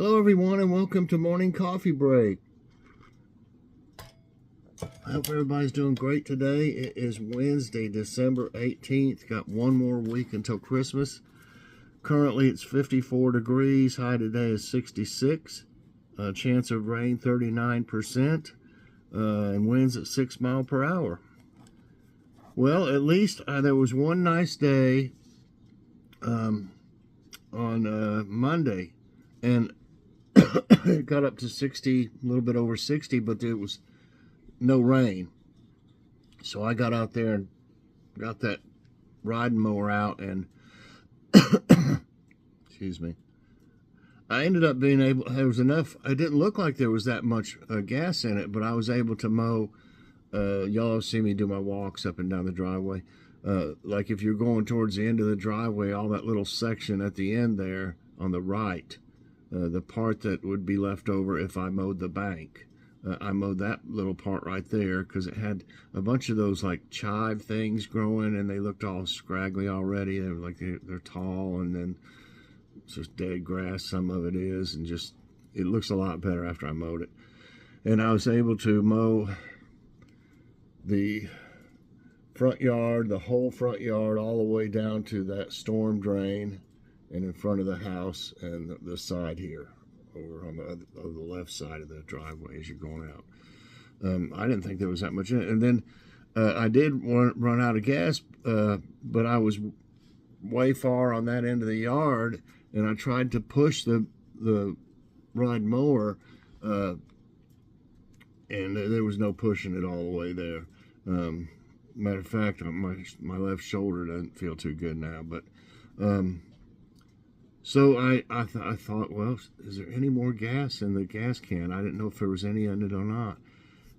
Hello everyone and welcome to Morning Coffee Break. I hope everybody's doing great today. It is Wednesday, December 18th. Got one more week until Christmas. Currently it's 54 degrees. High today is 66. Chance of rain 39%. And winds at 6 miles per hour. Well, at least there was one nice day on Monday. And it got up to 60, a little bit over 60, but there was no rain. So I got out there and got that riding mower out and, excuse me, I ended up being able, there was enough, it didn't look like there was that much gas in it, but I was able to mow. Y'all see me do my walks up and down the driveway. Like if you're going towards the end of the driveway, all that little section at the end there on the right, the part that would be left over if I mowed the bank. I mowed that little part right there because it had a bunch of those like chive things growing and they looked all scraggly already. They were like they're tall, and then it's just dead grass, some of it is, and just it looks a lot better after I mowed it. And I was able to mow the front yard, the whole front yard, all the way down to that storm drain and in front of the house and the side here over on the left side of the driveway as you're going out. I didn't think there was that much in it. And then I did run out of gas, but I was way far on that end of the yard, and I tried to push the ride mower, and there was no pushing it all the way there. Matter of fact, my left shoulder doesn't feel too good now, but so I thought, well, is there any more gas in the gas can? I didn't know if there was any in it or not.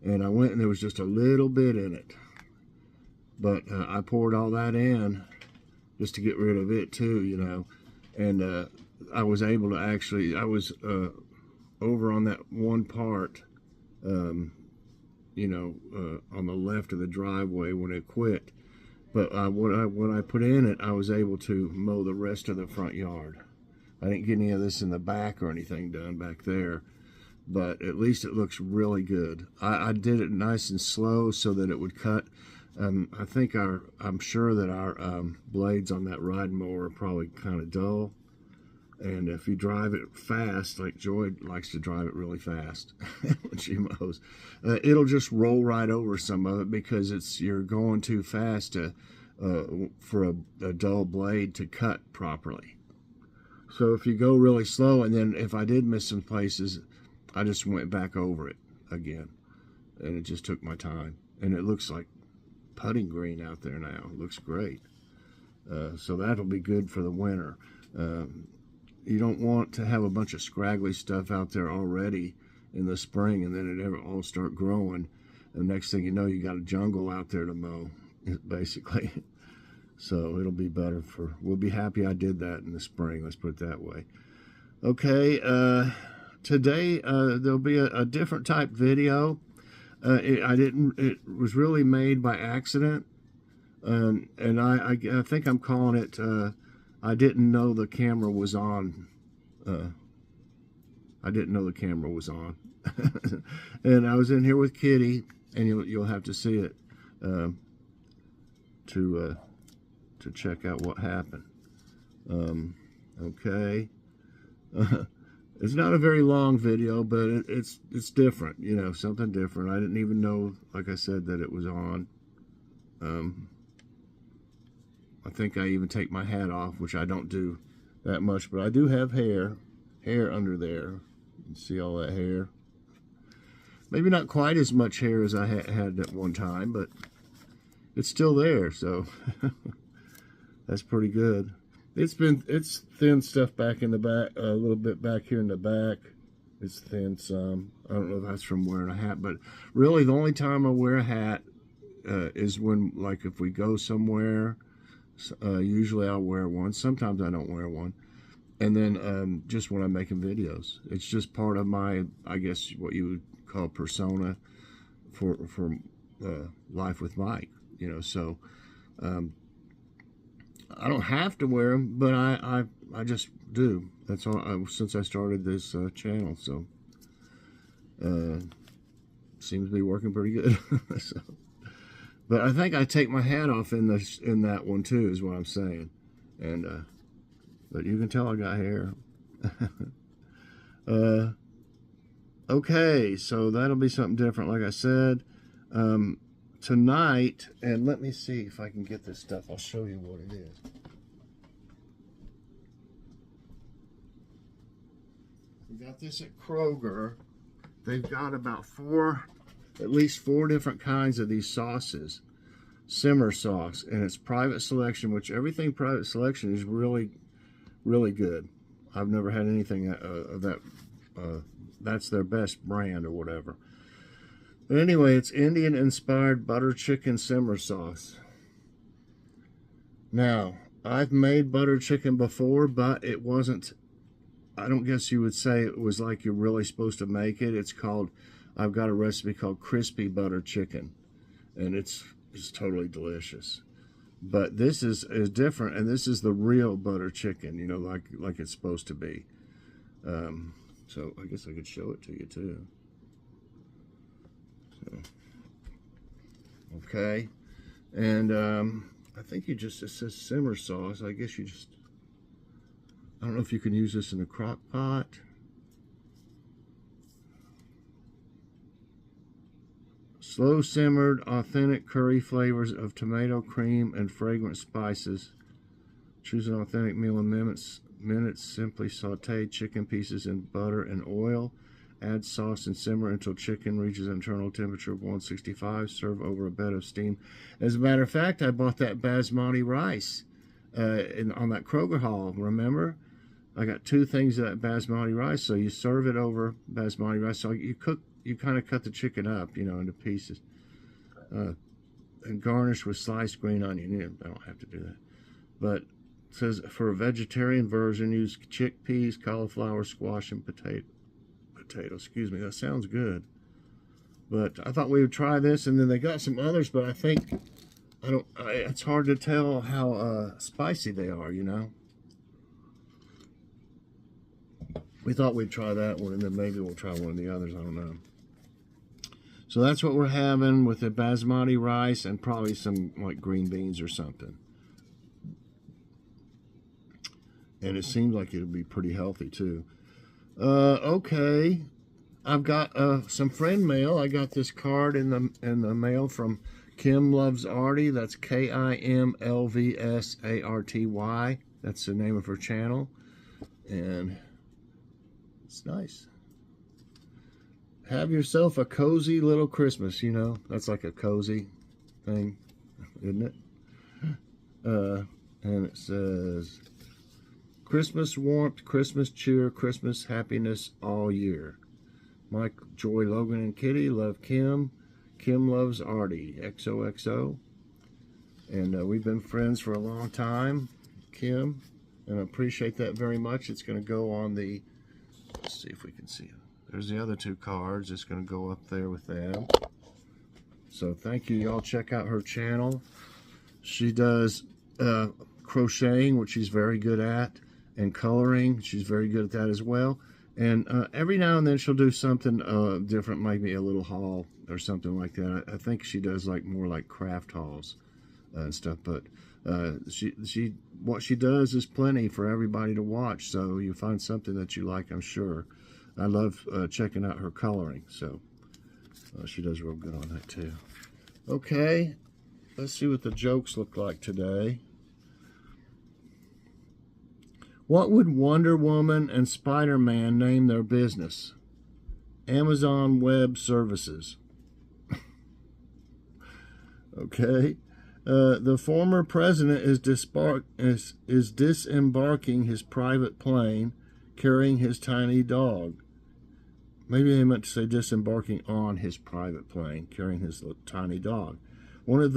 And I went and there was just a little bit in it. But I poured all that in just to get rid of it too, you know. And I was able to actually, I was over on that one part, you know, on the left of the driveway when it quit. But when I put in it, I was able to mow the rest of the front yard. I didn't get any of this in the back or anything done back there, but at least it looks really good. I did it nice and slow so that it would cut. I'm sure that our blades on that riding mower are probably kind of dull. And if you drive it fast, like Joy likes to drive it really fast when she mows, it'll just roll right over some of it because you're going too fast for a dull blade to cut properly. So if you go really slow, and then if I did miss some places, I just went back over it again, and it just took my time. And it looks like putting green out there now. It looks great. So that'll be good for the winter. You don't want to have a bunch of scraggly stuff out there already in the spring, and then it all start growing. And next thing you know, you got a jungle out there to mow, basically. So it'll be better we'll be happy I did that in the spring, let's put it that way. Okay, today there'll be a different type video. It was really made by accident. And I think I'm calling it, I didn't know the camera was on. I didn't know the camera was on. And I was in here with Kitty, and you'll have to see it to check out what happened. Okay. It's not a very long video, but it's different, you know, something different. I didn't even know, like I said, that it was on. I think I even take my hat off, which I don't do that much, but I do have hair under there. You can see all that hair. Maybe not quite as much hair as I had at one time, but it's still there, so that's pretty good. It's thin stuff back in the back, a little bit back here in the back. It's thin some. I don't know if that's from wearing a hat, but really the only time I wear a hat is when, like, if we go somewhere. Usually I'll wear one. Sometimes I don't wear one. And then just when I'm making videos. It's just part of my, I guess, what you would call persona for Life with Mike. You know, so I don't have to wear them, but I just do. That's all since I started this channel. So seems to be working pretty good. So, but I think I take my hat off in that one too, is what I'm saying. And but you can tell I got hair. Okay, so that'll be something different, like I said. Tonight, and let me see if I can get this stuff. I'll show you what it is. We got this at Kroger. They've got about at least four different kinds of these sauces. Simmer sauce, and it's private selection, which everything private selection is really, really good. I've never had anything of that. That's their best brand or whatever. But anyway, it's Indian-inspired butter chicken simmer sauce. Now, I've made butter chicken before, but it wasn't, I don't guess you would say it was like you're really supposed to make it. It's called, I've got a recipe called crispy butter chicken, and it's totally delicious. But this is different, and this is the real butter chicken, you know, like it's supposed to be. So I guess I could show it to you too. So, okay, and I think it says simmer sauce. I guess I don't know if you can use this in a crock pot. Slow simmered, authentic curry flavors of tomato, cream, and fragrant spices. Choose an authentic meal in minutes. Simply saute chicken pieces in butter and oil. Add sauce and simmer until chicken reaches an internal temperature of 165. Serve over a bed of steam. As a matter of fact, I bought that basmati rice on that Kroger haul. Remember? I got 2 things of that basmati rice. So you serve it over basmati rice. So you kind of cut the chicken up, you know, into pieces. And garnish with sliced green onion. I don't have to do that. But it says for a vegetarian version, use chickpeas, cauliflower, squash, and potato. Excuse me, that sounds good. But I thought we would try this, and then they got some others, but I think it's hard to tell how spicy they are, you know. We thought we'd try that one, and then maybe we'll try one of the others. I don't know. So that's what we're having with the basmati rice and probably some like green beans or something. And it seems like it'll be pretty healthy too. Okay, I've got some friend mail. I got this card in the mail from Kim Loves Arty. That's KIMLVSARTY. That's the name of her channel, and it's nice. Have yourself a cozy little Christmas. You know, that's like a cozy thing, isn't it? And it says, Christmas warmth, Christmas cheer, Christmas happiness all year. Mike, Joy, Logan, and Kitty love Kim. Kim Loves Arty, XOXO. And we've been friends for a long time, Kim, and I appreciate that very much. It's going to go on the, let's see if we can see it. There's the other 2 cards. It's going to go up there with them. So thank you. Y'all check out her channel. She does crocheting, which she's very good at, and coloring. She's very good at that as well. And every now and then she'll do something different, maybe a little haul or something like that. I think she does like more like craft hauls and stuff. But what she does is plenty for everybody to watch. So you find something that you like, I'm sure. I love checking out her coloring. So she does real good on that too. Okay, let's see what the jokes look like today. What would Wonder Woman and Spider-Man name their business? Amazon Web Services. Okay. The former president is disembarking his private plane carrying his tiny dog. Maybe they meant to say disembarking on his private plane carrying his little tiny dog. One of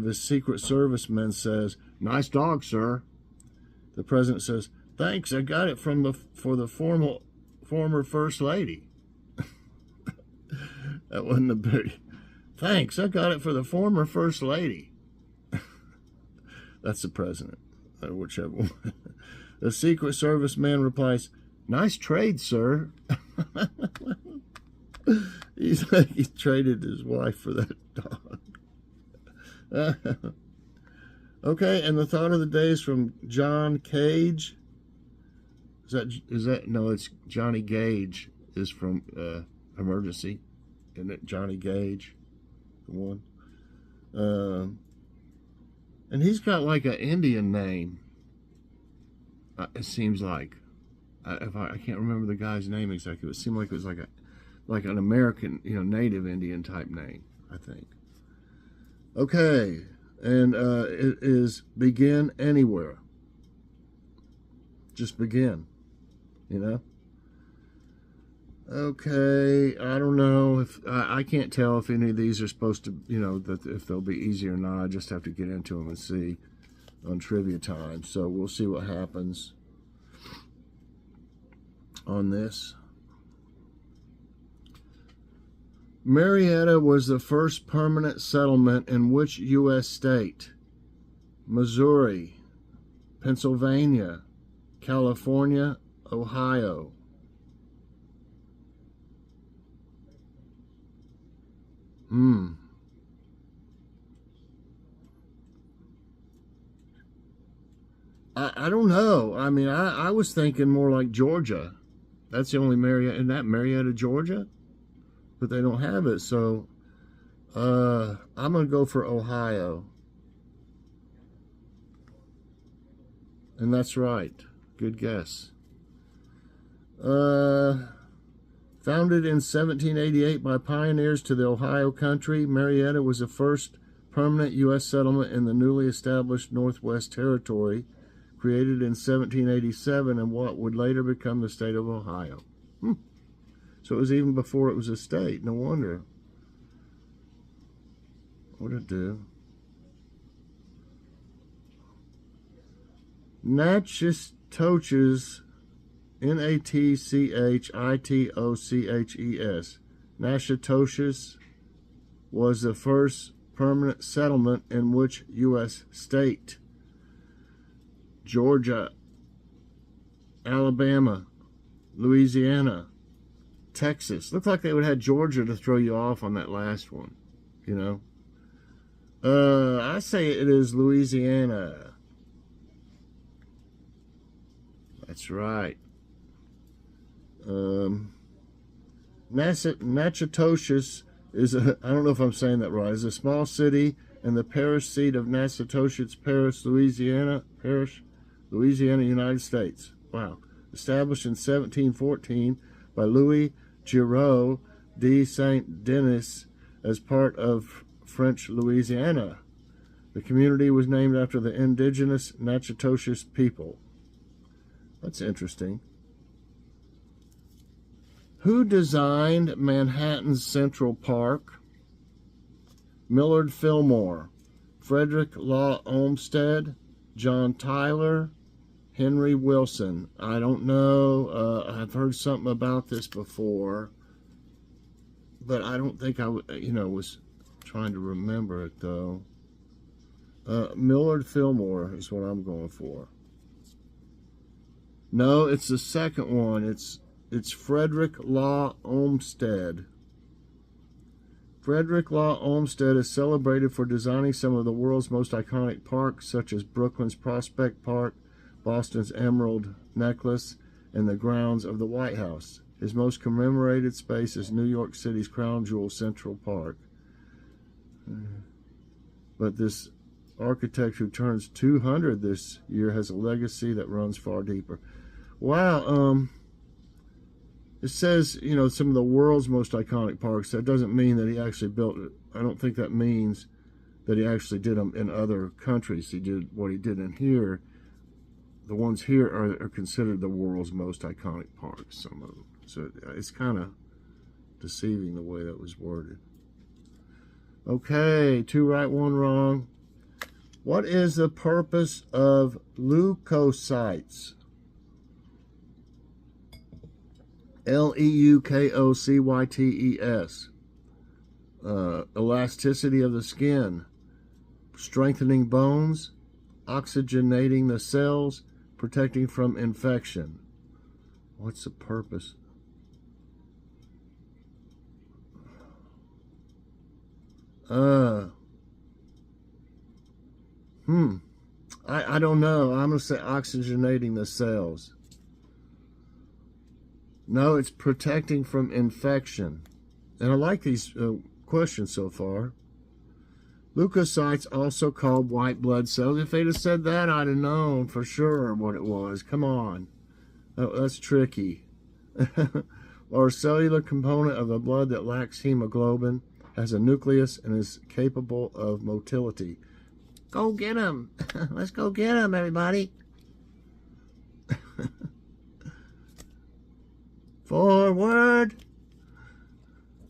his Secret Service men says, "Nice dog, sir." The president says, "Thanks, I got it for the former First Lady." That wasn't a very... Thanks, I got it for the former First Lady. That's the president, whichever one. The Secret Service man replies, "Nice trade, sir." He's like he traded his wife for that dog. Okay, and the thought of the day is from John Cage. Is that no? It's Johnny Gage is from Emergency, isn't it? Johnny Gage, the one. And he's got like an Indian name. It seems like. I can't remember the guy's name exactly. It seemed like it was like an American, native Indian type name, I think. Okay, and it is begin anywhere. Just begin, Okay, I don't know if I can't tell if any of these are supposed to, that if they'll be easy or not. I just have to get into them and see on trivia time. So we'll see what happens on this. Marietta was the first permanent settlement in which U.S. state? Missouri, Pennsylvania, California, Ohio. I don't know. I mean, I was thinking more like Georgia. That's the only Marietta. Isn't that Marietta, Georgia? But they don't have it, so I'm going to go for Ohio. And that's right. Good guess. Founded in 1788 by pioneers to the Ohio country, Marietta was the first permanent U.S. settlement in the newly established Northwest Territory, created in 1787 in what would later become the state of Ohio. So it was even before it was a state. No wonder. What did it do? Natchitoches, Natchitoches, Natchitoches was the first permanent settlement in which U.S. state? Georgia, Alabama, Louisiana, Texas. Looked like they would have Georgia to throw you off on that last one, I say it is Louisiana. That's right. Natchitoches is I don't know if I'm saying that right, is a small city and the parish seat of Natchitoches Parish, Louisiana, United States. Wow. Established in 1714 by Louis Giraud de Saint-Denis as part of French Louisiana. The community was named after the indigenous Natchitoches people. That's interesting. Who designed Manhattan's Central Park? Millard Fillmore, Frederick Law Olmsted, John Tyler, Henry Wilson. I don't know. I've heard something about this before, but I don't think I was trying to remember it, though. Millard Fillmore is what I'm going for. No, it's the second one. It's Frederick Law Olmsted. Frederick Law Olmsted is celebrated for designing some of the world's most iconic parks, such as Brooklyn's Prospect Park, Boston's Emerald Necklace, and the grounds of the White House. His most commemorated space is New York City's crown jewel, Central Park. But this architect who turns 200 this year has a legacy that runs far deeper. Wow, it says, some of the world's most iconic parks. That doesn't mean that he actually built it. I don't think that means that he actually did them in other countries. He did what he did in here. The ones here are considered the world's most iconic parks, some of them. So it's kind of deceiving the way that was worded. Okay, 2 right, 1 wrong. What is the purpose of leukocytes? Leukocytes. Elasticity of the skin, strengthening bones, oxygenating the cells, protecting from infection. What's the purpose? I don't know. I'm going to say oxygenating the cells. No, it's protecting from infection. And I like these questions so far. Leukocytes, also called white blood cells. If they'd have said that, I'd have known for sure what it was. Come on. That's tricky. Or a cellular component of the blood that lacks hemoglobin, has a nucleus, and is capable of motility. Go get them. Let's go get them, everybody. Forward.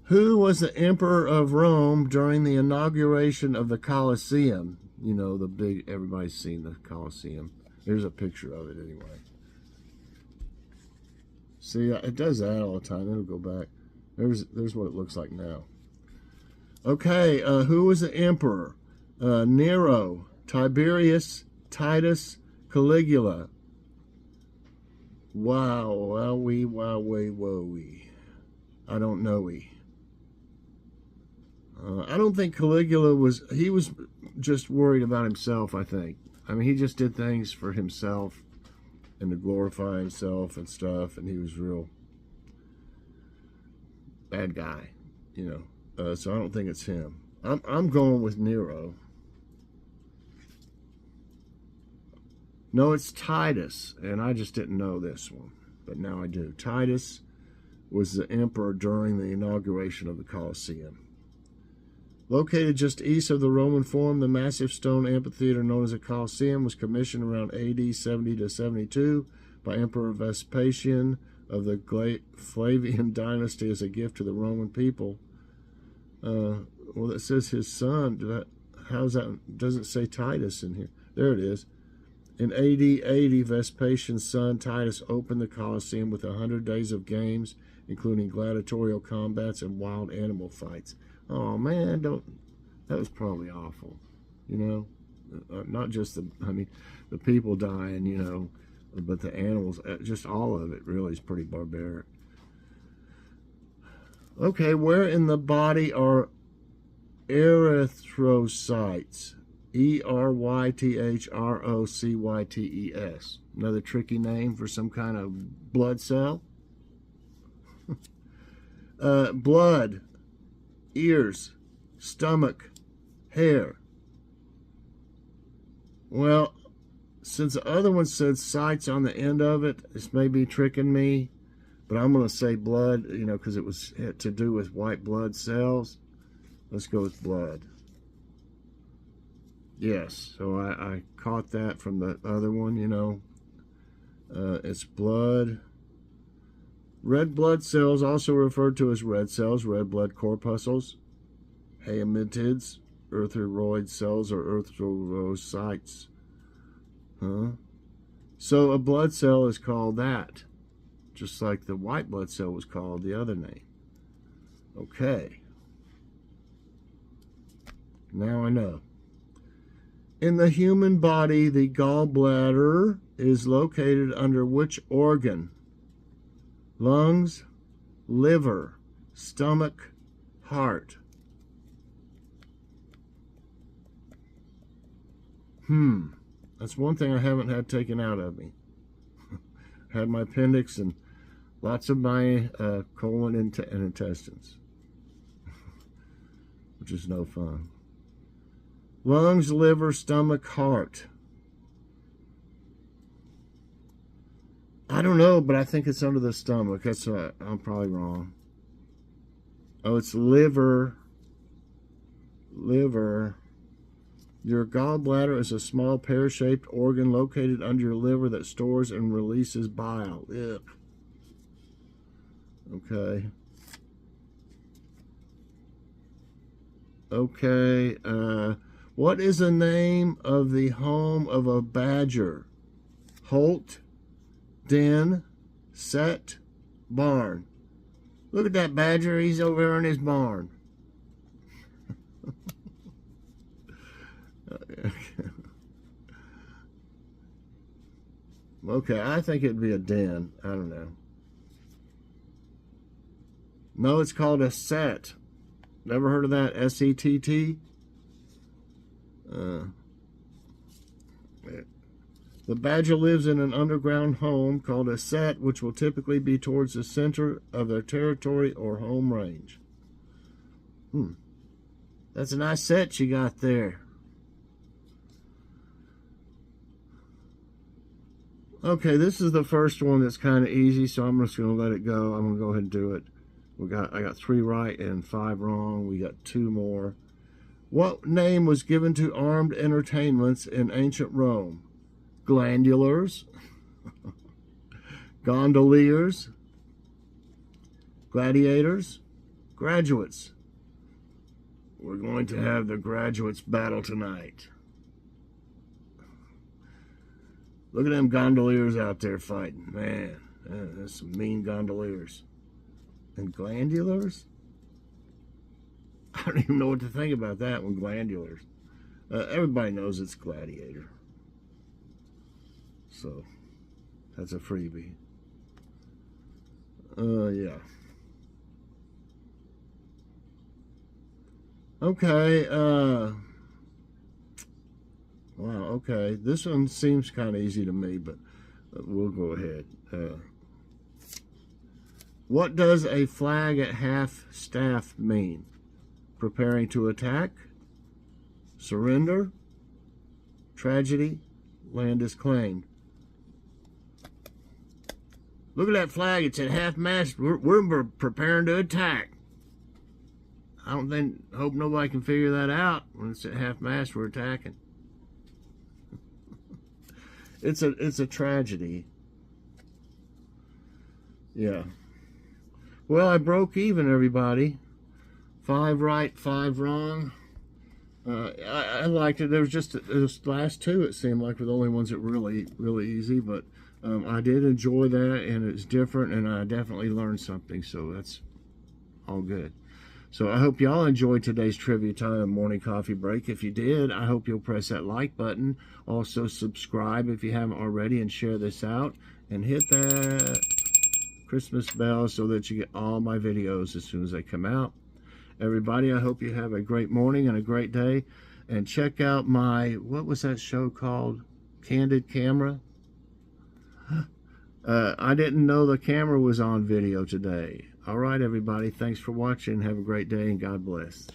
Who was the emperor of Rome during the inauguration of the Colosseum? You know, the big, everybody's seen the Colosseum. Here's a picture of it anyway. See, it does that all the time. It'll go back. There's what it looks like now. Okay, who was the emperor? Nero, Tiberius, Titus, Caligula. Wow, wowee, wowee, wowee. I don't know-y. I don't think Caligula was, he was just worried about himself, I think. I mean, he just did things for himself and to glorify himself and stuff, and he was real bad guy, you know. So I don't think it's him. I'm going with Nero. No, it's Titus, and I just didn't know this one, but now I do. Titus was the emperor during the inauguration of the Colosseum. Located just east of the Roman Forum, the massive stone amphitheater known as the Colosseum was commissioned around AD 70 to 72 by Emperor Vespasian of the Flavian dynasty as a gift to the Roman people. Well, it says his son. How's that? Doesn't say Titus in here. There it is. In AD 80, Vespasian's son Titus opened the Colosseum with 100 days of games, including gladiatorial combats and wild animal fights. Oh man, that was probably awful, you know. Not just the people dying, you know, but the animals. Just all of it really is pretty barbaric. Okay, where in the body are erythrocytes? ERYTHROCYTES. Another tricky name for some kind of blood cell. Blood, ears, stomach, hair. Well, since the other one said sites on the end of it, this may be tricking me, but I'm going to say blood, you know, because it was to do with white blood cells. Let's go with blood. Yes, so I caught that from the other one, you know. It's blood. Red blood cells, also referred to as red cells, red blood corpuscles, haematids, erythroid cells, or erythrocytes. Huh? So a blood cell is called that, just like the white blood cell was called the other name. Okay. Now I know. In the human body, the gallbladder is located under which organ? Lungs, liver, stomach, heart. That's one thing I haven't had taken out of me. Had my appendix and lots of my colon and intestines, which is no fun. Lungs, liver, stomach, heart. I don't know, but I think it's under the stomach. That's I'm probably wrong. Oh, it's liver. Liver. Your gallbladder is a small pear-shaped organ located under your liver that stores and releases bile. Ugh. Okay. Okay. What is the name of the home of a badger? Holt, den, set, barn. Look at that badger. He's over there in his barn. Okay, I think it'd be a den. I don't know. No, it's called a set. Never heard of that? S-E-T-T? The badger lives in an underground home called a set, which will typically be towards the center of their territory or home range. That's a nice set you got there. Okay, this is the first one that's kind of easy, so I'm just going to let it go. I'm going to go ahead and do it. I got 3 right and 5 wrong. We got 2 more. What name was given to armed entertainments in ancient Rome? Glandulars, gondoliers, gladiators, graduates. We're going to have the graduates battle tonight. Look at them gondoliers out there fighting. Man, there's some mean gondoliers. And glandulars? I don't even know what to think about that one, glandulars. Everybody knows it's gladiator. So, that's a freebie. Yeah. Okay, wow, okay. This one seems kind of easy to me, but we'll go ahead. What does a flag at half-staff mean? Preparing to attack? Surrender? Tragedy? Land is claimed. Look at that flag. It's at half-mast. We're preparing to attack. I hope nobody can figure that out. When it's at half-mast, we're attacking. It's a tragedy. Yeah. Well, I broke even, everybody. 5 right, 5 wrong. I liked it. There was just those last 2, it seemed like, were the only ones that were really easy. But I did enjoy that, and it's different, and I definitely learned something. So that's all good. So I hope y'all enjoyed today's Trivia Time Morning Coffee Break. If you did, I hope you'll press that like button. Also subscribe if you haven't already, and share this out. And hit that Christmas bell so that you get all my videos as soon as they come out. Everybody, I hope you have a great morning and a great day. And check out my, what was that show called? Candid Camera? I didn't know the camera was on video today. All right, everybody. Thanks for watching. Have a great day, and God bless.